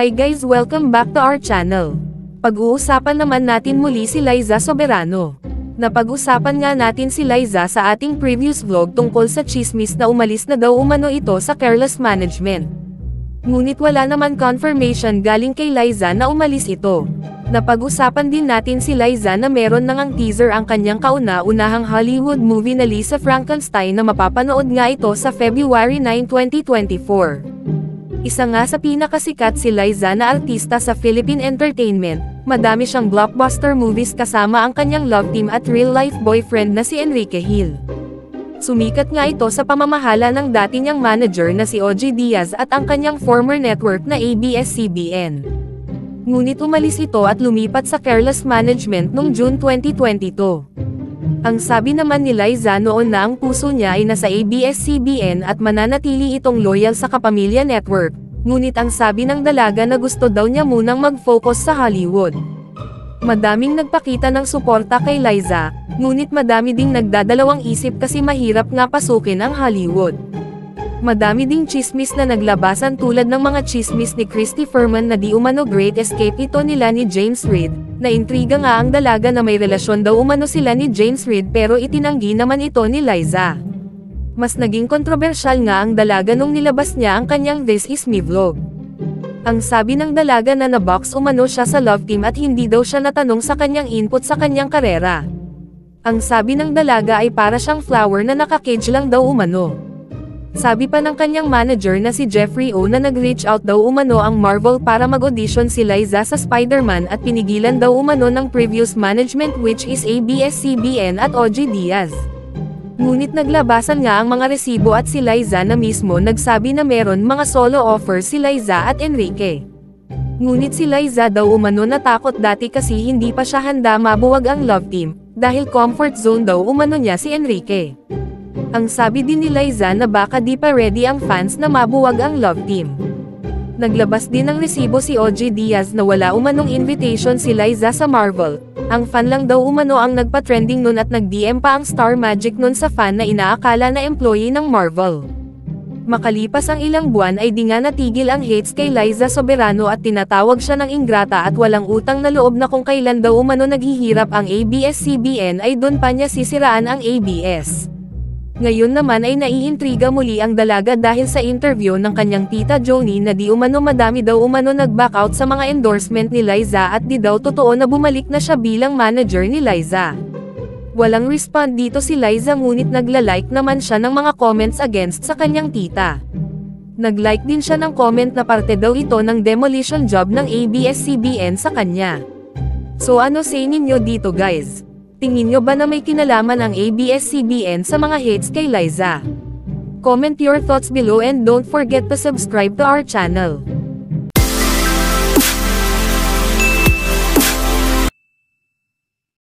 Hi guys, welcome back to our channel. Pag-uusapan naman natin muli si Liza Soberano. Napag-usapan nga natin si Liza sa ating previous vlog tungkol sa chismis na umalis na daw umano ito sa Careless Management. Ngunit wala naman confirmation galing kay Liza na umalis ito. Napag-usapan din natin si Liza na meron na ngang teaser ang kanyang kauna-unahang Hollywood movie na Lisa Frankenstein na mapapanood nga ito sa February 9, 2024. Isa nga sa pinakasikat si Liza na artista sa Philippine entertainment, madami siyang blockbuster movies kasama ang kanyang love team at real-life boyfriend na si Enrique Hill. Sumikat nga ito sa pamamahala ng dati niyang manager na si OG Diaz at ang kanyang former network na ABS-CBN. Ngunit umalis ito at lumipat sa Careless Management noong June 2022. Ang sabi naman ni Liza noon na ang puso niya ay nasa ABS-CBN at mananatili itong loyal sa Kapamilya Network, ngunit ang sabi ng dalaga na gusto daw niya munang mag-focus sa Hollywood. Madaming nagpakita ng suporta kay Liza, ngunit madami ding nagdadalawang isip kasi mahirap nga pasukin ang Hollywood. Madami ding chismis na naglabasan tulad ng mga chismis ni Christy Ferman na di umano great escape ito nila ni James Reid, na intriga nga ang dalaga na may relasyon daw umano sila ni James Reid pero itinanggi naman ito ni Liza. Mas naging kontrobersyal nga ang dalaga nung nilabas niya ang kanyang This Is Me vlog. Ang sabi ng dalaga na nabox umano siya sa love team at hindi daw siya natanong sa kanyang input sa kanyang karera. Ang sabi ng dalaga ay para siyang flower na nakakage lang daw umano. Sabi pa ng kanyang manager na si Jeffrey O na nag-reach out daw umano ang Marvel para mag-audition si Liza sa Spider-Man at pinigilan daw umano ng previous management which is ABS-CBN at OG Diaz. Ngunit naglabasan nga ang mga resibo at si Liza na mismo nagsabi na meron mga solo offers si Liza at Enrique. Ngunit si Liza daw umano natakot dati kasi hindi pa siya handa mabuwag ang love team, dahil comfort zone daw umano niya si Enrique. Ang sabi din ni Liza na baka di pa ready ang fans na mabuwag ang love team. Naglabas din ng resibo si OG Diaz na wala umanong invitation si Liza sa Marvel. Ang fan lang daw umano ang nagpa-trending nun at nag-DM pa ang Star Magic nun sa fan na inaakala na employee ng Marvel. Makalipas ang ilang buwan ay di nga natigil ang hates kay Liza Soberano at tinatawag siya ng ingrata at walang utang na loob na kung kailan daw umano naghihirap ang ABS-CBN ay doon pa niya sisiraan ang ABS. Ngayon naman ay naiintriga muli ang dalaga dahil sa interview ng kanyang tita Joni na di umano madami daw umano nag-back out sa mga endorsement ni Liza at di daw totoo na bumalik na siya bilang manager ni Liza. Walang respond dito si Liza ngunit nagla-like naman siya ng mga comments against sa kanyang tita. Nag-like din siya ng comment na parte daw ito ng demolition job ng ABS-CBN sa kanya. So ano say ninyo dito guys? Tingin nyo ba na may kinalaman ang ABS-CBN sa mga hates kay Liza? Comment your thoughts below and don't forget to subscribe to our channel.